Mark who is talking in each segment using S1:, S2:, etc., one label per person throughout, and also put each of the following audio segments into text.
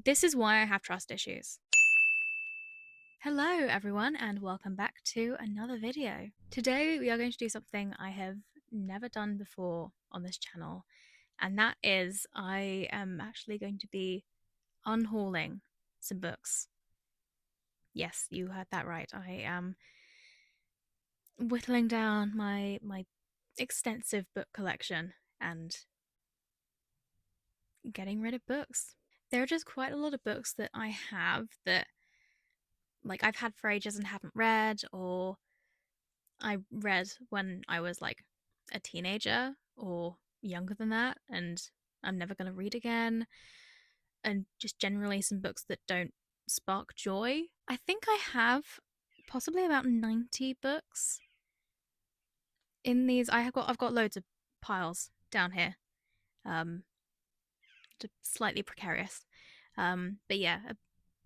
S1: This is why I have trust issues. Hello everyone and welcome back to another video. Today we are going to do something I have never done before on this channel, and that is I am actually going to be unhauling some books. Yes, you heard that right. I am whittling down my extensive book collection and getting rid of books. There are just quite a lot of books that I have that I've had for ages and haven't read, or I read when I was like a teenager or younger than that, and I'm never going to read again. And just generally some books that don't spark joy. I think I have possibly about 90 books in these. I've got loads of piles down here. Um, Slightly precarious. But yeah,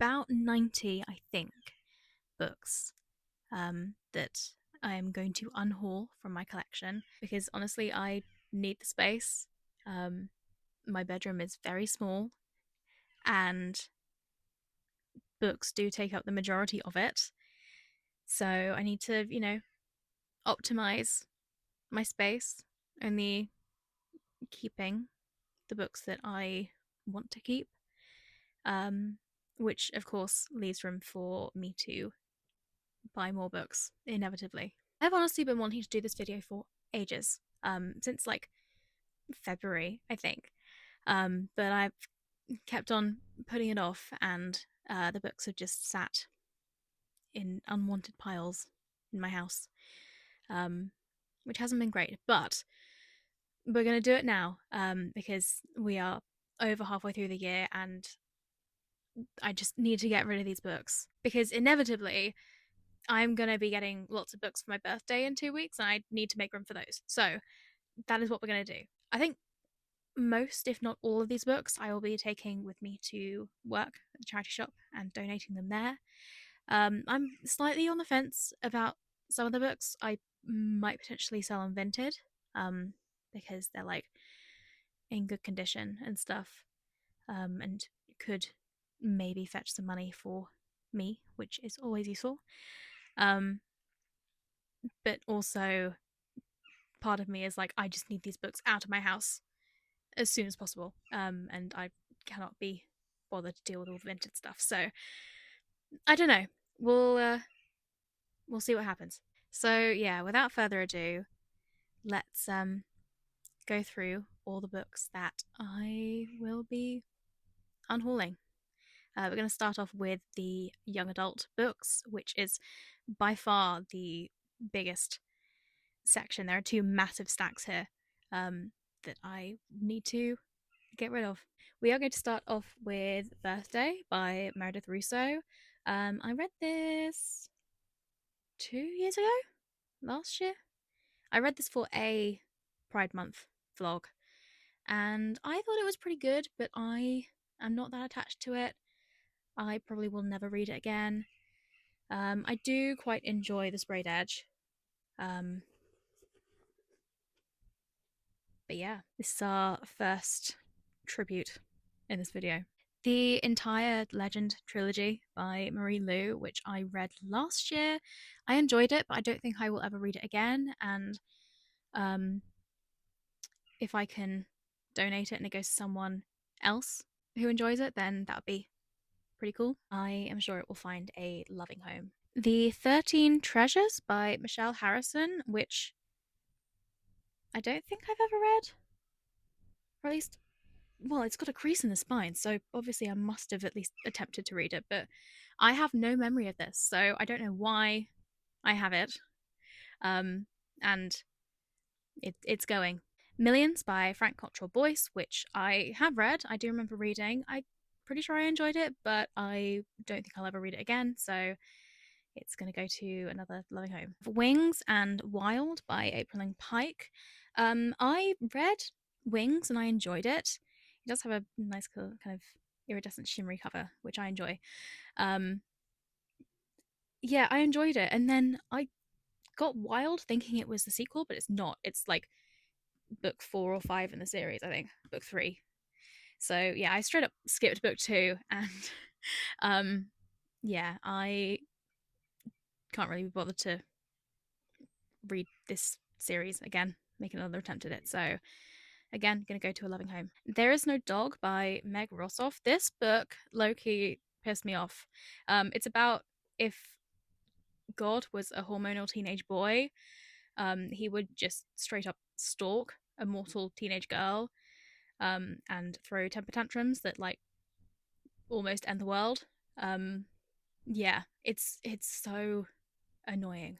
S1: about 90, I think, books that I am going to unhaul from my collection because honestly, I need the space. Um, my bedroom is very small, and books do take up the majority of it. So I need to, optimize my space, only keeping the books that I want to keep, um, which of course leaves room for me to buy more books inevitably. I've honestly been wanting to do this video for ages, since like February, I think. But I've kept on putting it off, and the books have just sat in unwanted piles in my house, um, which hasn't been great. But we're going to do it now because we are over halfway through the year, and I just need to get rid of these books because inevitably I'm going to be getting lots of books for my birthday in 2 weeks, and I need to make room for those. So that is what we're going to do. I think most, if not all, of these books I will be taking with me to work at the charity shop and donating them there. I'm slightly on the fence about some of the books. I might potentially sell on Vinted, because they're like in good condition and stuff, and could maybe fetch some money for me, which is always useful. Um, but also, part of me is like, I just need these books out of my house as soon as possible, and I cannot be bothered to deal with all the Vinted stuff. So I don't know. We'll see what happens. So yeah, without further ado, let's go through all the books that I will be unhauling. We're going to start off with the young adult books, which is by far the biggest section. There are two massive stacks here, that I need to get rid of. We are going to start off with Birthday by Meredith Russo. I read this 2 years ago, last year. I read this for a Pride Month vlog, and I thought it was pretty good, but I am not that attached to it. I probably will never read it again. I do quite enjoy the sprayed edge. Um, but yeah, this is our first tribute in this video. The entire Legend trilogy by Marie Lu, which I read last year. I enjoyed it, but I don't think I will ever read it again. And um, if I can donate it and it goes to someone else who enjoys it, then that would be pretty cool. I am sure it will find a loving home. The 13 Treasures by Michelle Harrison, which I don't think I've ever read, or at least, well, it's got a crease in the spine, so obviously I must have at least attempted to read it, but I have no memory of this, so I don't know why I have it. And it's going. Millions by Frank Cottrell Boyce, which I have read. I do remember reading. I'm pretty sure I enjoyed it, but I don't think I'll ever read it again, so it's going to go to another loving home. Wings and Wild by April Pike. I read Wings and I enjoyed it. It does have a nice kind of iridescent shimmery cover, which I enjoy. Yeah, I enjoyed it. And then I got Wild thinking it was the sequel, but it's not. It's like book 4 or 5 in the series, I think. Book 3. So yeah, I straight up skipped book two, and um, yeah, I can't really be bothered to read this series again, make another attempt at it. So again, gonna go to a loving home. There Is No Dog by Meg Rossoff. This book, low-key, pissed me off. It's about if God was a hormonal teenage boy, he would just straight up stalk a mortal teenage girl, and throw temper tantrums that like almost end the world. Um, yeah, it's so annoying.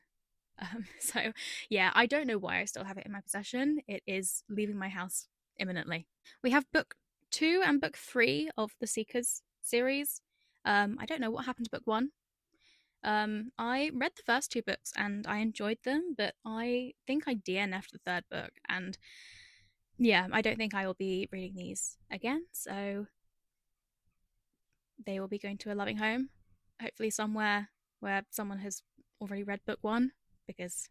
S1: So yeah, I don't know why I still have it in my possession. It is leaving my house imminently. We have book two and book three of the Seekers series. I don't know what happened to book one. I read the first two books and I enjoyed them, but I think I DNF'd the third book, and yeah, I don't think I will be reading these again. So they will be going to a loving home, hopefully somewhere where someone has already read book one, because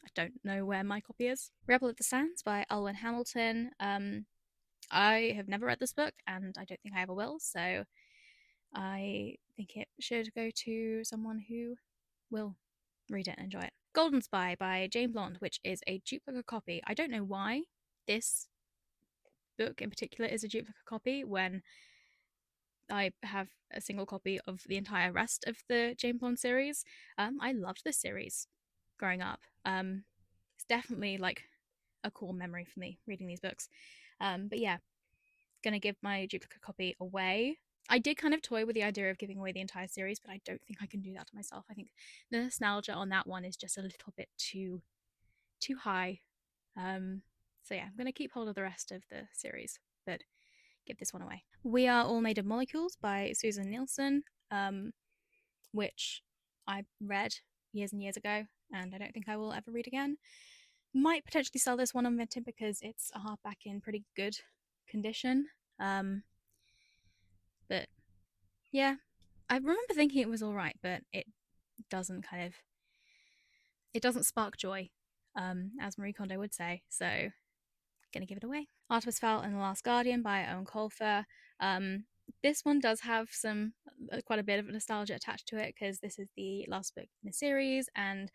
S1: I don't know where my copy is. Rebel of the Sands by Alwyn Hamilton. I have never read this book, and I don't think I ever will, so I think it should go to someone who will read it and enjoy it. Golden Spy by Jane Blonde, which is a duplicate copy. I don't know why this book in particular is a duplicate copy when I have a single copy of the entire rest of the Jane Blonde series. I loved this series growing up. It's definitely like a cool memory for me reading these books. But yeah, gonna give my duplicate copy away. I did kind of toy with the idea of giving away the entire series, but I don't think I can do that to myself. I think the nostalgia on that one is just a little bit too high. So yeah, I'm gonna keep hold of the rest of the series, but give this one away. We Are All Made of Molecules by Susan Nielsen, which I read years and years ago, and I don't think I will ever read again. Might potentially sell this one on Vinted because it's a hardback in pretty good condition. But yeah, I remember thinking it was all right, but it doesn't it doesn't spark joy, as Marie Kondo would say. So gonna give it away. Artemis Fowl and the Last Guardian by Owen Colfer. Um, this one does have some quite a bit of nostalgia attached to it because this is the last book in the series, and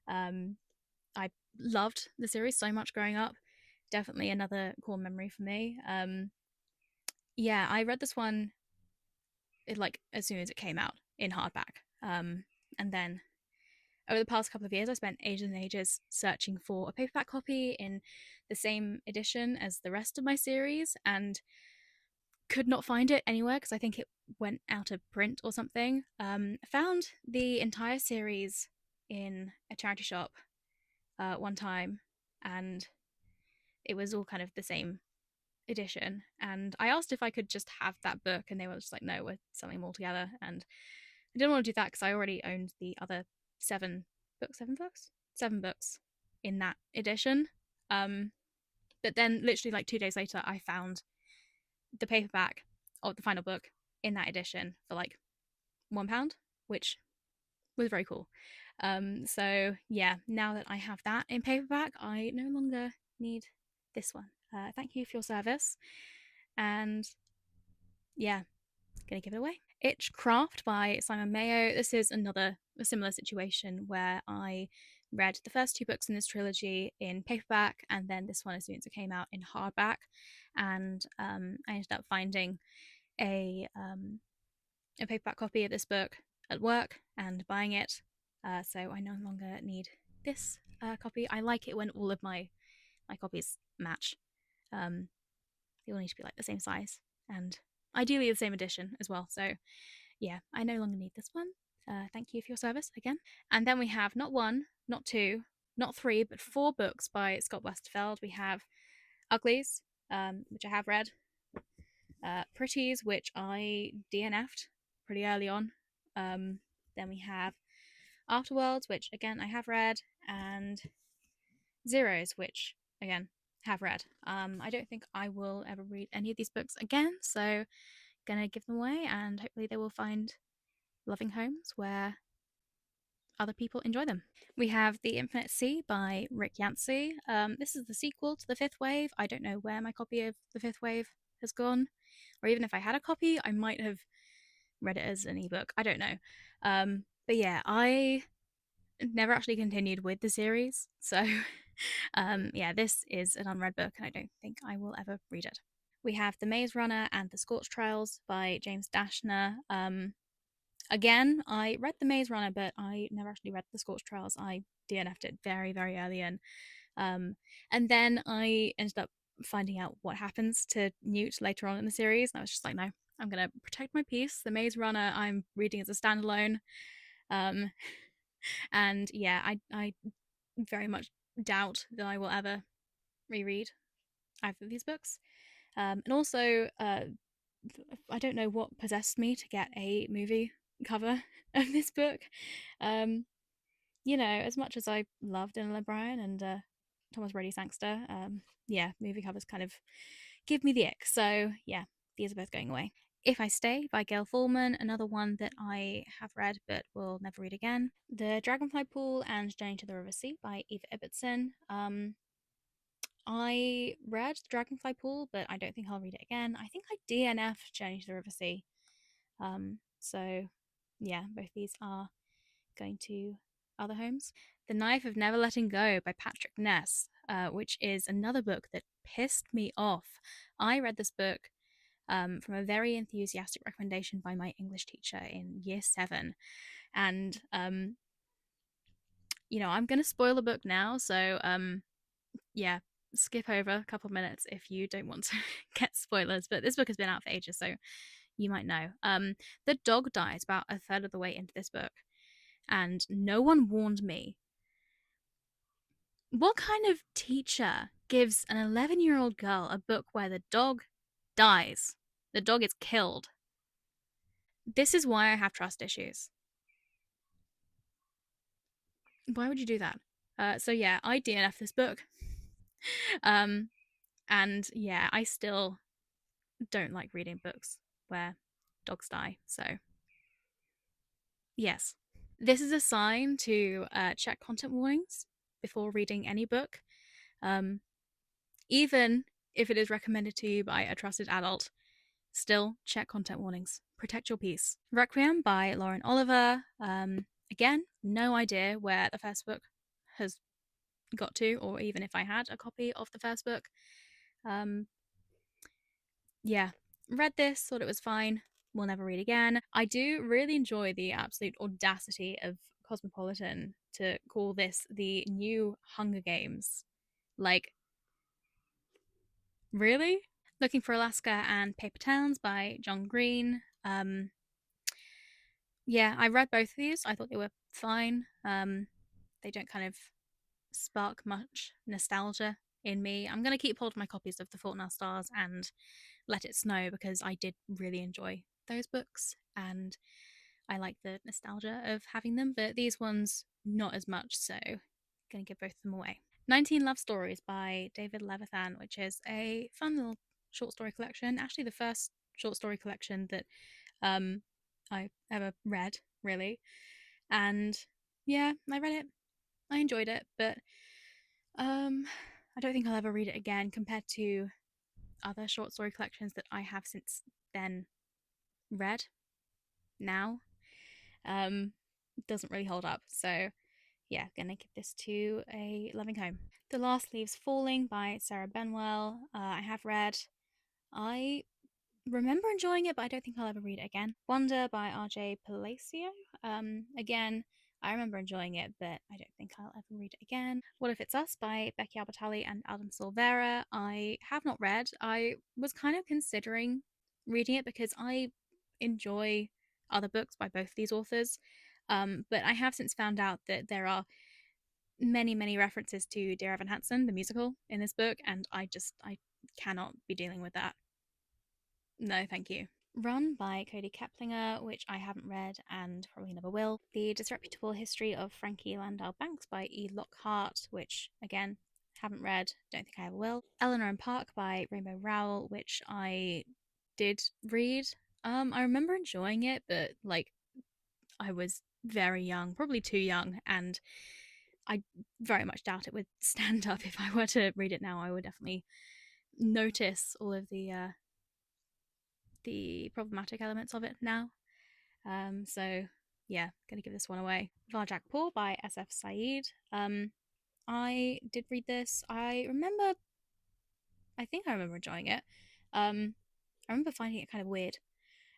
S1: I loved the series so much growing up. Definitely another cool memory for me. Yeah, I read this one like as soon as it came out in hardback, and then over the past couple of years, I spent ages and ages searching for a paperback copy in the same edition as the rest of my series, and could not find it anywhere because I think it went out of print or something. I found the entire series in a charity shop one time, and it was all kind of the same edition. And I asked if I could just have that book, and they were just like, "No, we're selling them all together." And I didn't want to do that because I already owned the other seven books in that edition. Um, but then, literally like 2 days later, I found the paperback of the final book in that edition for like £1, which was very cool. So yeah, now that I have that in paperback, I no longer need this one. Thank you for your service, and yeah, gonna give it away. Itchcraft by Simon Mayo. This is a similar situation where I read the first two books in this trilogy in paperback, and then this one as soon as it came out in hardback. And I ended up finding a paperback copy of this book at work and buying it. So I no longer need this copy. I like it when all of my copies match. They all need to be like the same size and ideally the same edition as well. So yeah, I no longer need this one. Thank you for your service again. And then we have not one, not two, not three, but four books by Scott Westerfeld. We have Uglies, which I have read, Pretties, which I DNF'd pretty early on. Then we have Afterworlds, which again I have read, and Zeros, which again have read. I don't think I will ever read any of these books again, so gonna give them away, and hopefully they will find loving homes where other people enjoy them. We have The Infinite Sea by Rick Yancey. This is the sequel to The Fifth Wave. I don't know where my copy of The Fifth Wave has gone. Or even if I had a copy, I might have read it as an ebook. I don't know. But yeah, I never actually continued with the series. So yeah, this is an unread book, and I don't think I will ever read it. We have The Maze Runner and The Scorch Trials by James Dashner. Again, I read The Maze Runner, but I never actually read The Scorch Trials. I DNF'd it very, very early in. And then I ended up finding out what happens to Newt later on in the series. And I was just like, no, I'm going to protect my peace. The Maze Runner, I'm reading as a standalone. Um, and yeah, I very much doubt that I will ever reread either of these books. And also, I don't know what possessed me to get a movie cover of this book. Um, as much as I loved Dylan O'Brien and Thomas Brady Sangster, yeah, movie covers kind of give me the ick. So yeah, these are both going away. If I Stay by Gail Forman, another one that I have read but will never read again. The Dragonfly Pool and Journey to the River Sea by Eva Ibbotson. I read The Dragonfly Pool, but I don't think I'll read it again. I think I DNF Journey to the River Sea. So yeah, both these are going to other homes. The Knife of Never Letting Go by Patrick Ness, which is another book that pissed me off. I read this book from a very enthusiastic recommendation by my English teacher in year 7. And, I'm going to spoil the book now. So, yeah, skip over a couple of minutes if you don't want to get spoilers. But this book has been out for ages, so you might know. The dog dies about a third of the way into this book, and no one warned me. What kind of teacher gives an 11-year-old girl a book where the dog dies? The dog is killed. This is why I have trust issues. Why would you do that? So yeah, I DNF this book. And yeah, I still don't like reading books where dogs die. So yes, this is a sign to check content warnings before reading any book. Even if it is recommended to you by a trusted adult, still check content warnings. Protect your peace. Requiem by Lauren Oliver. Again, no idea where the first book has got to, or even if I had a copy of the first book. Yeah, read this, thought it was fine. Will never read again. I do really enjoy the absolute audacity of Cosmopolitan to call this the new Hunger Games. Like, really? Looking for Alaska and Paper Towns by John Green. Yeah, I read both of these. I thought they were fine. They don't kind of spark much nostalgia in me. I'm going to keep hold of my copies of The Fault in Our Stars and Let It Snow because I did really enjoy those books and I like the nostalgia of having them, but these ones not as much, so I'm going to give both of them away. 19 Love Stories by David Levithan, which is a fun little short story collection. Actually, the first short story collection that I ever read, really. And yeah, I read it. I enjoyed it, but I don't think I'll ever read it again compared to other short story collections that I have since then read now. Doesn't really hold up. So yeah, gonna give this to a loving home. The Last Leaves Falling by Sarah Benwell. I have read. I remember enjoying it, but I don't think I'll ever read it again. Wonder by R.J. Palacio. Again, I remember enjoying it, but I don't think I'll ever read it again. What If It's Us by Becky Albertalli and Adam Silvera. I have not read. I was kind of considering reading it because I enjoy other books by both these authors. But I have since found out that there are many, many references to Dear Evan Hansen, the musical, in this book, and I cannot be dealing with that. No, thank you. Run by Cody Keplinger, which I haven't read and probably never will. The Disreputable History of Frankie Landau Banks by E. Lockhart, which, again, haven't read, don't think I ever will. Eleanor and Park by Rainbow Rowell, which I did read. I remember enjoying it, but, I was very young, probably too young, and I very much doubt it would stand up if I were to read it now. I would definitely notice all of the the problematic elements of it now. So yeah, gonna give this one away. Varjakpur by SF Saeed. I did read this. I think I remember enjoying it. I remember finding it kind of weird.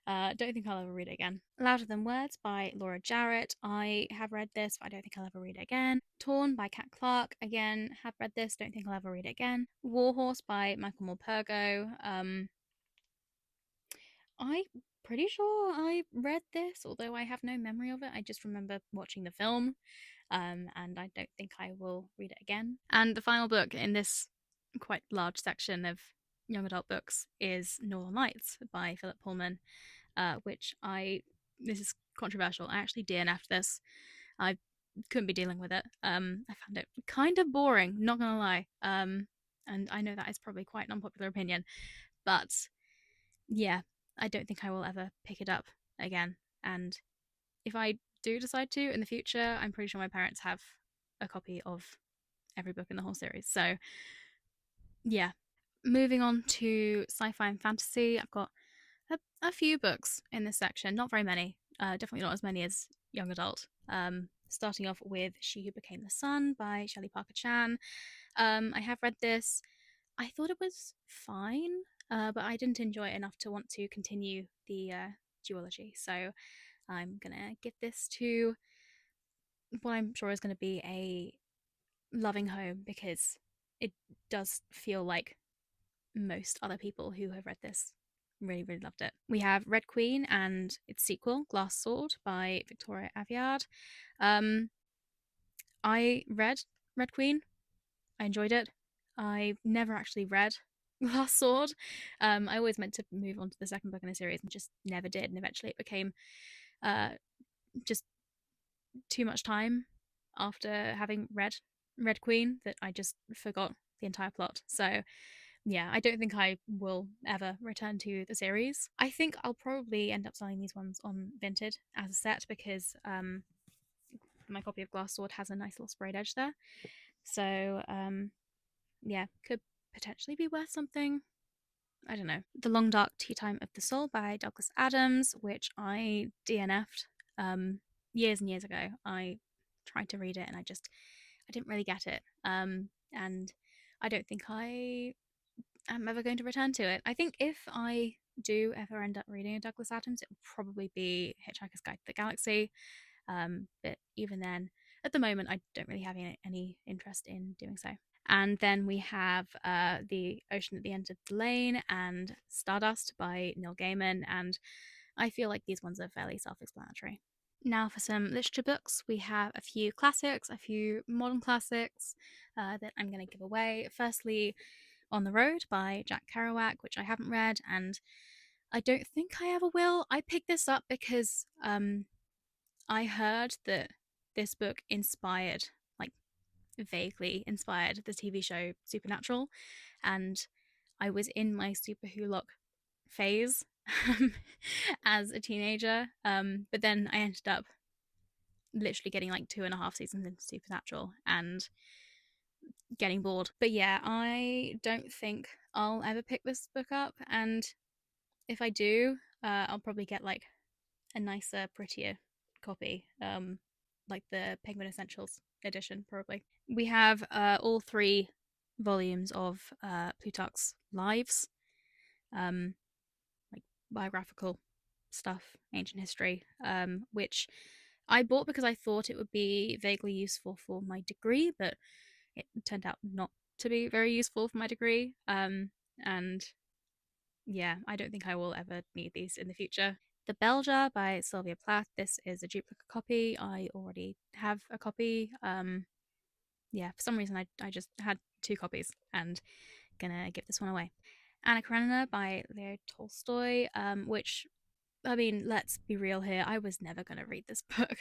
S1: Don't think I'll ever read it again. Louder Than Words by Laura Jarrett. I have read this, but I don't think I'll ever read it again. Torn by Kat Clark. Again, have read this, don't think I'll ever read it again. Warhorse by Michael Morpurgo. I'm pretty sure I read this, although I have no memory of it. I just remember watching the film, and I don't think I will read it again. And the final book in this quite large section of young adult books is Northern Lights by Philip Pullman, which this is controversial. I actually DNF'd this. I couldn't be dealing with it. I found it kind of boring, not gonna lie. And I know that is probably quite an unpopular opinion, but yeah, I don't think I will ever pick it up again. And if I do decide to in the future, I'm pretty sure my parents have a copy of every book in the whole series. So yeah. Moving on to sci-fi and fantasy, I've got a few books in this section, not very many. Definitely not as many as young adult. Starting off with She Who Became the Sun by Shelley Parker Chan. I have read this. I thought it was fine, but I didn't enjoy it enough to want to continue the duology. So I'm gonna give this to what I'm sure is going to be a loving home, because it does feel like most other people who have read this really, really loved it. We have Red Queen and its sequel, Glass Sword by Victoria Aveyard. I read Red Queen. I enjoyed it. I never actually read Glass Sword. I always meant to move on to the second book in the series and just never did. And eventually it became just too much time after having read Red Queen that I just forgot the entire plot. So yeah, I don't think I will ever return to the series. I think I'll probably end up selling these ones on Vinted as a set, because my copy of Glass Sword has a nice little sprayed edge there. So yeah, could potentially be worth something. I don't know. The Long Dark Tea Time of the Soul by Douglas Adams, which I DNF'd years and years ago. I tried to read it and I didn't really get it. And I don't think I am ever going to return to it. I think if I do ever end up reading a Douglas Adams, it will probably be Hitchhiker's Guide to the Galaxy. But even then, at the moment, I don't really have any interest in doing so. And then we have The Ocean at the End of the Lane and Stardust by Neil Gaiman. And I feel like these ones are fairly self-explanatory. Now for some literature books, we have a few classics, a few modern classics that I'm going to give away. Firstly, On the Road by Jack Kerouac, which I haven't read, and I don't think I ever will. I picked this up because I heard that this book inspired, like vaguely inspired, the TV show Supernatural, and I was in my Super Wholock phase as a teenager, but then I ended up literally getting like 2.5 seasons into Supernatural and getting bored. But yeah, I don't think I'll ever pick this book up, and if I do, I'll probably get like a nicer, prettier copy, like the Penguin Essentials edition, probably. We have all 3 volumes of Plutarch's Lives, like biographical stuff, ancient history, which I bought because I thought it would be vaguely useful for my degree, but it turned out not to be very useful for my degree. And yeah, I don't think I will ever need these in the future. The Belger by Sylvia Plath. This is a duplicate copy. I already have a copy. Yeah, for some reason I just had 2 copies and gonna give this one away. Anna Karenina by Leo Tolstoy, which, I mean, let's be real here. I was never gonna read this book.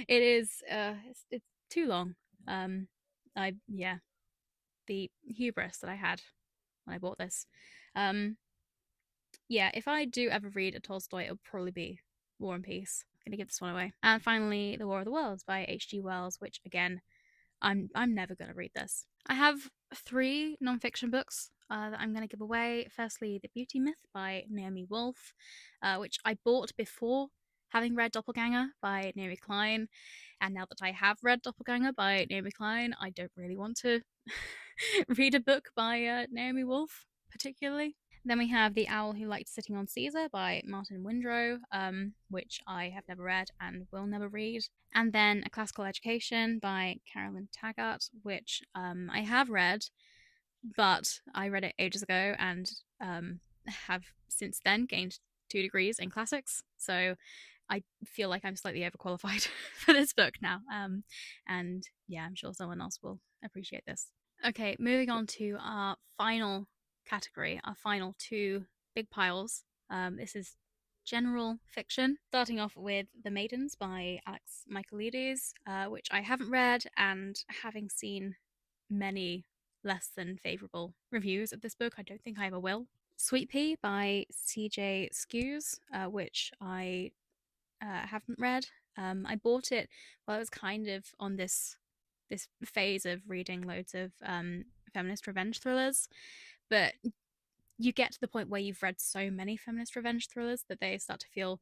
S1: It is, it's too long. Yeah, the hubris that I had when I bought this. Yeah, if I do ever read a Tolstoy, it'll probably be War and Peace. I'm gonna give this one away. And finally, The War of the Worlds by H.G. Wells, which again, I'm never gonna read this. I have 3 nonfiction books that I'm going to give away. Firstly, The Beauty Myth by Naomi Wolf, which I bought before having read Doppelganger by Naomi Klein. And now that I have read Doppelganger by Naomi Klein, I don't really want to read a book by Naomi Wolf, particularly. Then we have The Owl Who Liked Sitting on Caesar by Martin Windrow, which I have never read and will never read. And then A Classical Education by Carolyn Taggart, which I have read, but I read it ages ago and have since then gained 2 degrees in classics. So I feel like I'm slightly overqualified for this book now. And yeah, I'm sure someone else will appreciate this. Okay, moving on to our final category, our final two big piles. This is general fiction, starting off with The Maidens by Alex Michaelides, which I haven't read, and having seen many less than favourable reviews of this book, I don't think I ever will. Sweet Pea by CJ Skews, which I haven't read. I bought it while I was kind of on this phase of reading loads of feminist revenge thrillers, but you get to the point where you've read so many feminist revenge thrillers that they start to feel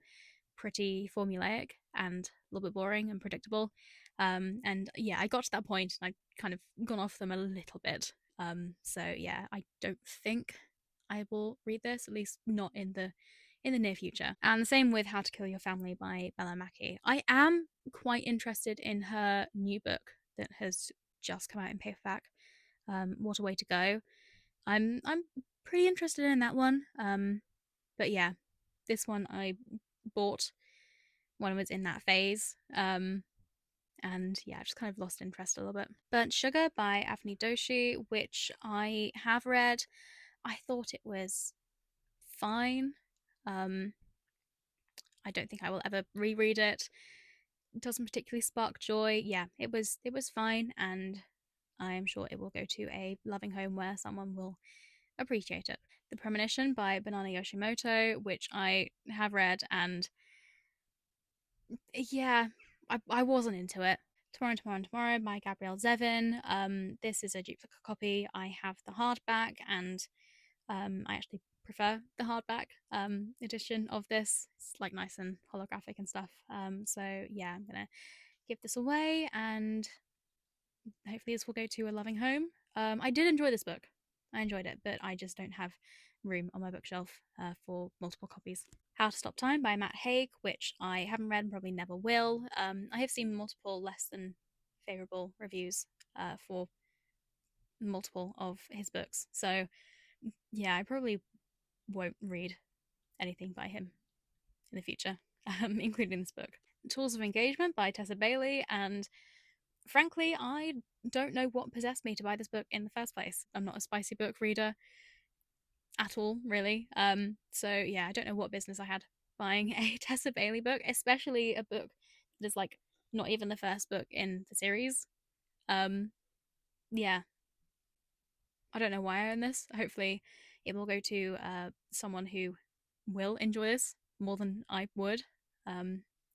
S1: pretty formulaic and a little bit boring and predictable. And yeah, I got to that point and I kind of gone off them a little bit. So yeah, I don't think I will read this, at least not in the near future. And the same with How to Kill Your Family by Bella Mackie. I am quite interested in her new book that has just come out in paperback. What a Way to Go. I'm pretty interested in that one. But yeah, this one I bought when I was in that phase. And yeah, I just kind of lost interest a little bit. Burnt Sugar by Avni Doshi, which I have read. I thought it was fine. I don't think I will ever reread it. It doesn't particularly spark joy. Yeah, it was fine, and I am sure it will go to a loving home where someone will appreciate it. The Premonition by Banana Yoshimoto, which I have read, and yeah, I wasn't into it. Tomorrow, Tomorrow, and Tomorrow by Gabrielle Zevin. This is a duplicate copy. I have the hardback, and I actually prefer the hardback edition of this. It's like nice and holographic and stuff. So yeah, I'm gonna give this away, and hopefully this will go to a loving home. I did enjoy this book. I enjoyed it, but I just don't have room on my bookshelf for multiple copies. How to Stop Time by Matt Haig, which I haven't read and probably never will. I have seen multiple less than favourable reviews for multiple of his books. So yeah, I probably won't read anything by him in the future, including this book. Tools of Engagement by Tessa Bailey, and frankly, I don't know what possessed me to buy this book in the first place. I'm not a spicy book reader at all, really. So yeah, I don't know what business I had buying a Tessa Bailey book, especially a book that is like not even the first book in the series. Yeah, I don't know why I own this. Hopefully, it will go to someone who will enjoy this more than I would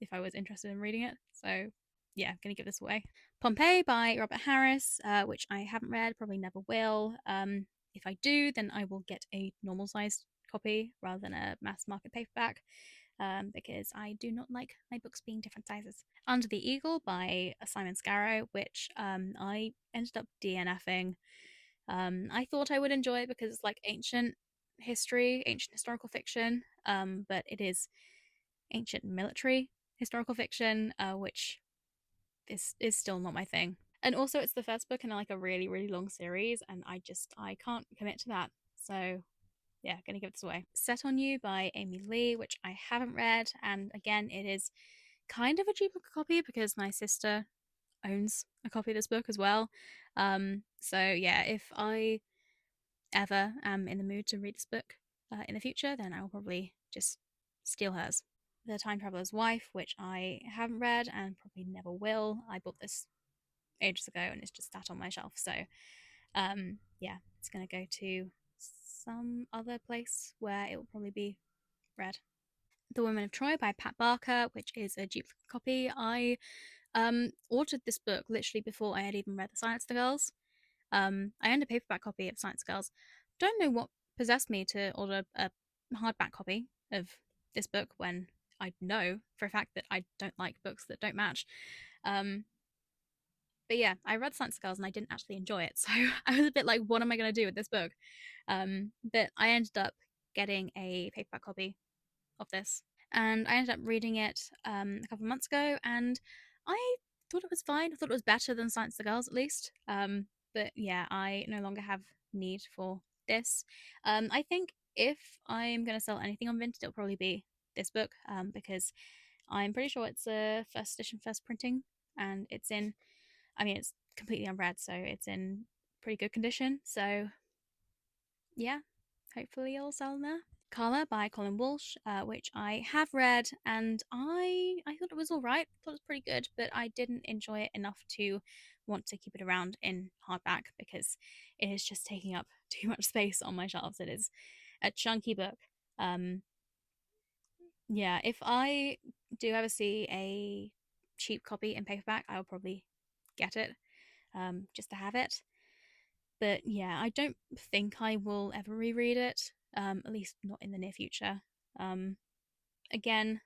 S1: if I was interested in reading it. So, yeah, I'm going to give this away. Pompeii by Robert Harris, which I haven't read, probably never will. If I do, then I will get a normal sized copy rather than a mass market paperback. Because I do not like my books being different sizes. Under the Eagle by Simon Scarrow, which I ended up DNFing. I thought I would enjoy it because it's like ancient history, ancient historical fiction, but it is ancient military historical fiction, which is still not my thing. And also, it's the first book in like a really, really long series, and I can't commit to that. So yeah, gonna give this away. Set on You by Amy Lee, which I haven't read, and again, it is kind of a duplicate copy because my sister owns a copy of this book as well. So yeah, if I ever am in the mood to read this book in the future, then I will probably just steal hers. The Time Traveler's Wife, which I haven't read and probably never will. I bought this ages ago and it's just sat on my shelf. So yeah, it's going to go to some other place where it will probably be read. The Women of Troy by Pat Barker, which is a duplicate copy. I ordered this book literally before I had even read The Silence of the Girls. I owned a paperback copy of Science Girls, don't know what possessed me to order a hardback copy of this book when I know for a fact that I don't like books that don't match. Um, but yeah, I read Science Girls and I didn't actually enjoy it, so I was a bit like, what am I going to do with this book? But I ended up getting a paperback copy of this, and I ended up reading it a couple of months ago, and I thought it was fine. I thought it was better than Science the Girls, at least. But yeah, I no longer have need for this. I think if I'm going to sell anything on Vinted, it'll probably be this book, because I'm pretty sure it's a first edition, first printing, and it's in, I mean, it's completely unread, so it's in pretty good condition. So yeah, hopefully it'll sell there. Carla by Colin Walsh, which I have read, and I thought it was all right. Thought it was pretty good, but I didn't enjoy it enough to want to keep it around in hardback because it is just taking up too much space on my shelves. It is a chunky book. Um, yeah, if I do ever see a cheap copy in paperback, I'll probably get it, just to have it. But yeah, I don't think I will ever reread it, at least not in the near future. Um, Again,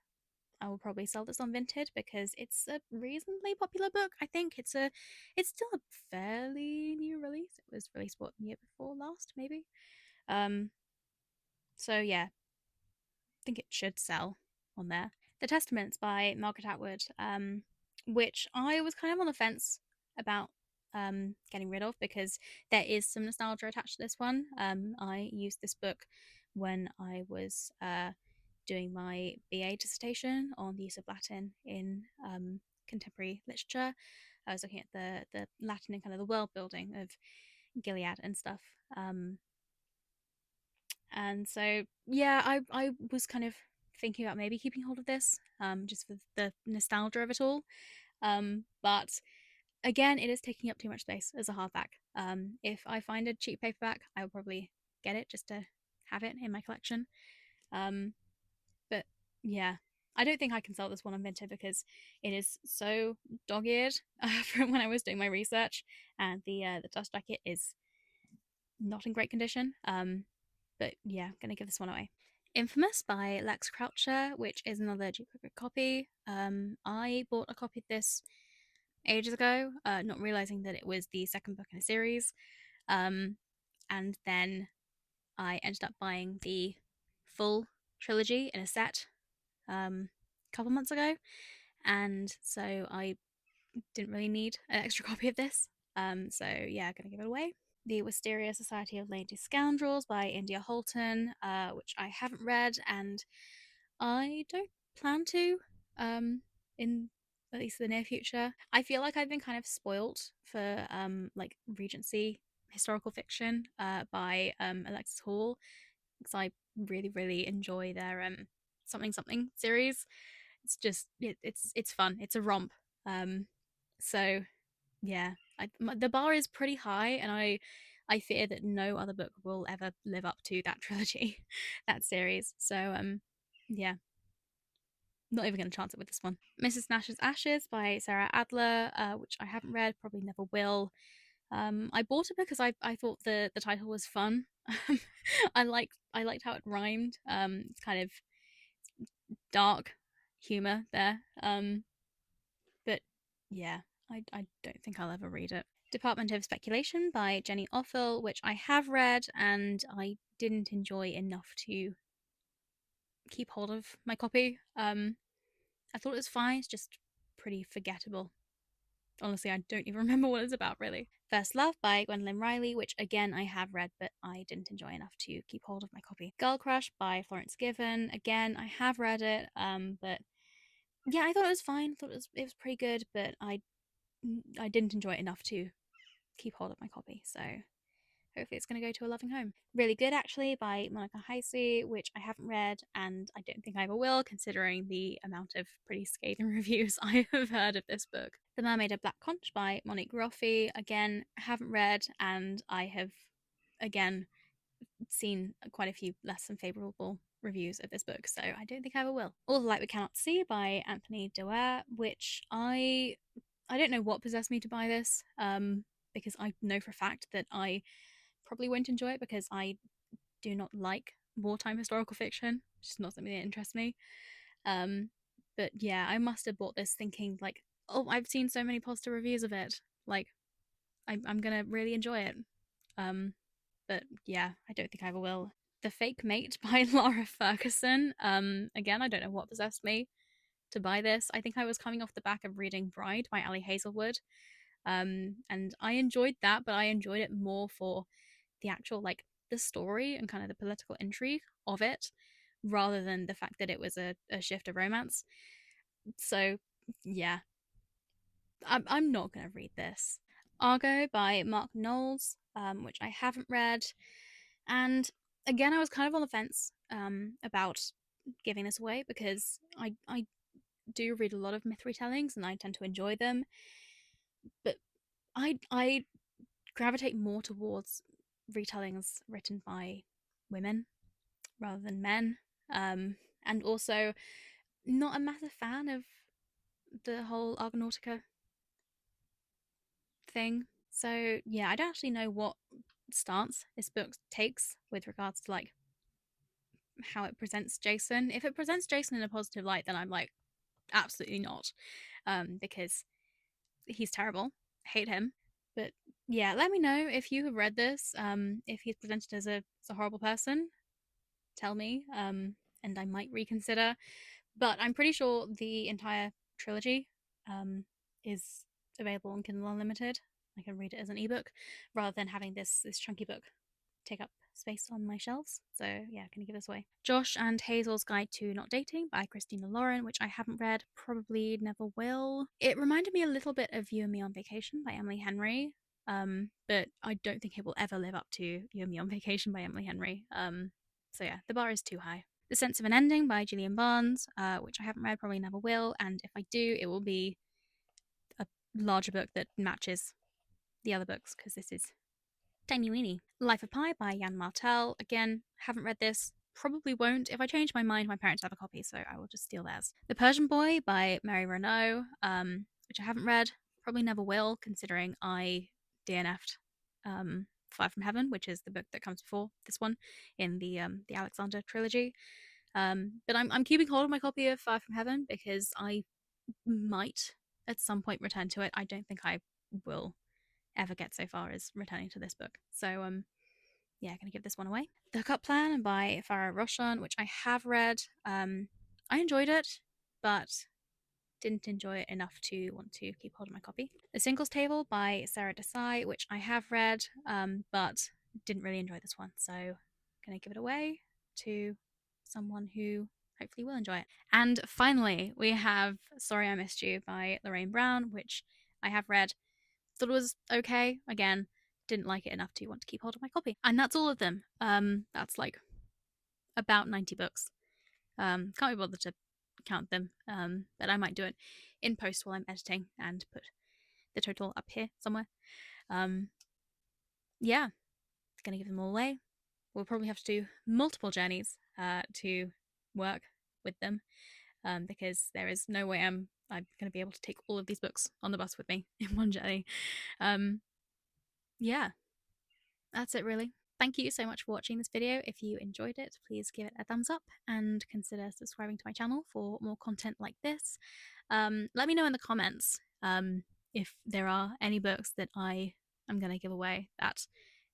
S1: I will probably sell this on Vinted because it's a reasonably popular book. I think it's still a fairly new release. It was released what, year before last, maybe. Um, so yeah, I think it should sell on there. The Testaments by Margaret Atwood, which I was kind of on the fence about getting rid of because there is some nostalgia attached to this one. I used this book when I was doing my BA dissertation on the use of Latin in contemporary literature. I was looking at the Latin and kind of the world building of Gilead and stuff. And so yeah, I was kind of thinking about maybe keeping hold of this, just for the nostalgia of it all. But again, it is taking up too much space as a hardback. If I find a cheap paperback, I will probably get it just to have it in my collection. Um, but yeah, I don't think I can sell this one on Vinted because it is so dog-eared from when I was doing my research, and the dust jacket is not in great condition. But yeah, I'm gonna give this one away. Infamous by Lex Croucher, which is another duplicate copy. I bought a copy of this ages ago, not realizing that it was the second book in a series. Um, and then I ended up buying the full trilogy in a set a couple months ago, and so I didn't really need an extra copy of this. So yeah, gonna give it away. The Wisteria Society of Lady Scoundrels by India Holton, which I haven't read and I don't plan to, in at least the near future. I feel like I've been kind of spoilt for like Regency historical fiction by Alexis Hall because I really enjoy their something something series. It's just it's fun. It's a romp. Um, so yeah, the bar is pretty high, and I fear that no other book will ever live up to that trilogy, that series. So yeah, not even going to chance it with this one. Mrs. Nash's Ashes by Sarah Adler, which I haven't read, probably never will. I bought it because I thought the title was fun. I liked how it rhymed. It's kind of dark humor there. But yeah, I don't think I'll ever read it. Department of Speculation by Jenny Offel, which I have read and I didn't enjoy enough to keep hold of my copy. I thought it was fine. It's just pretty forgettable. Honestly, I don't even remember what it's about, really. First Love by Gwendolyn Riley, which again I have read, but I didn't enjoy enough to keep hold of my copy. Girl Crush by Florence Given. Again, I have read it, but yeah, I thought it was fine. I thought it was pretty good, but I didn't enjoy it enough to keep hold of my copy. So hopefully it's going to go to a loving home. Really Good, actually, by Monica Heisey, which I haven't read, and I don't think I ever will, considering the amount of pretty scathing reviews I have heard of this book. The Mermaid of Black Conch by Monique Roffey, again, haven't read, and I have, again, seen quite a few less than favourable reviews of this book, so I don't think I ever will. All the Light We Cannot See by Anthony Doerr, which I don't know what possessed me to buy this, because I know for a fact that I probably won't enjoy it because I do not like wartime historical fiction. It's just not something that interests me. Um, but yeah, I must have bought this thinking like, oh, I've seen so many positive reviews of it. Like, I'm gonna really enjoy it. Um, but yeah, I don't think I ever will. The Fake Mate by Laura Ferguson. Again, I don't know what possessed me to buy this. I think I was coming off the back of reading Bride by Ali Hazelwood. And I enjoyed that, but I enjoyed it more for the actual like the story and kind of the political intrigue of it, rather than the fact that it was a shift of romance. So yeah, I'm not gonna read this. Argo by Mark Knowles, which I haven't read, and again I was kind of on the fence about giving this away because I do read a lot of myth retellings and I tend to enjoy them, but I gravitate more towards retellings written by women rather than men. And also not a massive fan of the whole Argonautica thing. So yeah, I don't actually know what stance this book takes with regards to like how it presents Jason. If it presents Jason in a positive light, then I'm like, absolutely not. Because he's terrible. I hate him. But yeah, let me know if you have read this. If he's presented as a horrible person, tell me. And I might reconsider. But I'm pretty sure the entire trilogy is available on Kindle Unlimited. I can read it as an ebook rather than having this chunky book take up space on my shelves. So yeah, gonna give this away. Josh and Hazel's Guide to Not Dating by Christina Lauren, which I haven't read, probably never will. It reminded me a little bit of You and Me on Vacation by Emily Henry. But I don't think it will ever live up to You and Me on Vacation by Emily Henry. So yeah, the bar is too high. The Sense of an Ending by Gillian Barnes, which I haven't read, probably never will, and if I do, it will be a larger book that matches the other books, because this is tiny weeny. Life of Pi by Jan Martel. Again, haven't read this. Probably won't. If I change my mind, my parents have a copy, so I will just steal theirs. The Persian Boy by Mary Renault, which I haven't read. Probably never will, considering I DNF'd Fire from Heaven, which is the book that comes before this one in the Alexander trilogy. But I'm keeping hold of my copy of Fire from Heaven because I might at some point return to it. I don't think I will ever get so far as returning to this book. So yeah, gonna give this one away. The Cup Plan by Farah Roshan, which I have read. I enjoyed it, but didn't enjoy it enough to want to keep hold of my copy. The Singles Table by Sarah Desai, which I have read, but didn't really enjoy this one. So gonna give it away to someone who hopefully will enjoy it. And finally, we have Sorry I Missed You by Lorraine Brown, which I have read. Thought it was okay. Again, didn't like it enough to want to keep hold of my copy. And that's all of them. That's like about 90 books. Can't be bothered to count them. But I might do it in post while I'm editing and put the total up here somewhere. Yeah, gonna give them all away. We'll probably have to do multiple journeys to work with them, because there is no way I'm going to be able to take all of these books on the bus with me in one journey. Yeah, that's it really. Thank you so much for watching this video. If you enjoyed it, please give it a thumbs up and consider subscribing to my channel for more content like this. Let me know in the comments if there are any books that I am going to give away that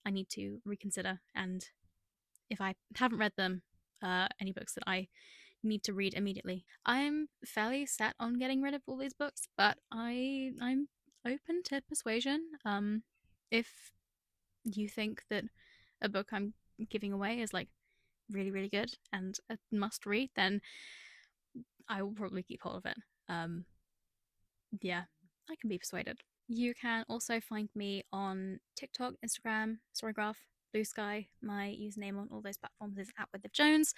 S1: I need to reconsider, and if I haven't read them, any books that I need to read immediately. I'm fairly set on getting rid of all these books, but I'm open to persuasion. If you think that a book I'm giving away is like really, really good and a must read, then I will probably keep hold of it. Yeah, I can be persuaded. You can also find me on TikTok, Instagram, Storygraph, Blue Sky. My username on all those platforms is @WithTheJones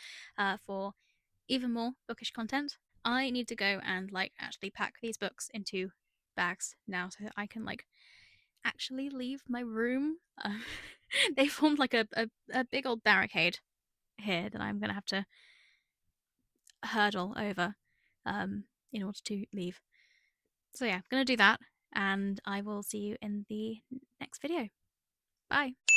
S1: for even more bookish content. I need to go and like actually pack these books into bags now so that I can like actually leave my room. They formed like a big old barricade here that I'm gonna have to hurdle over in order to leave. So yeah, I'm gonna do that, and I will see you in the next video. Bye.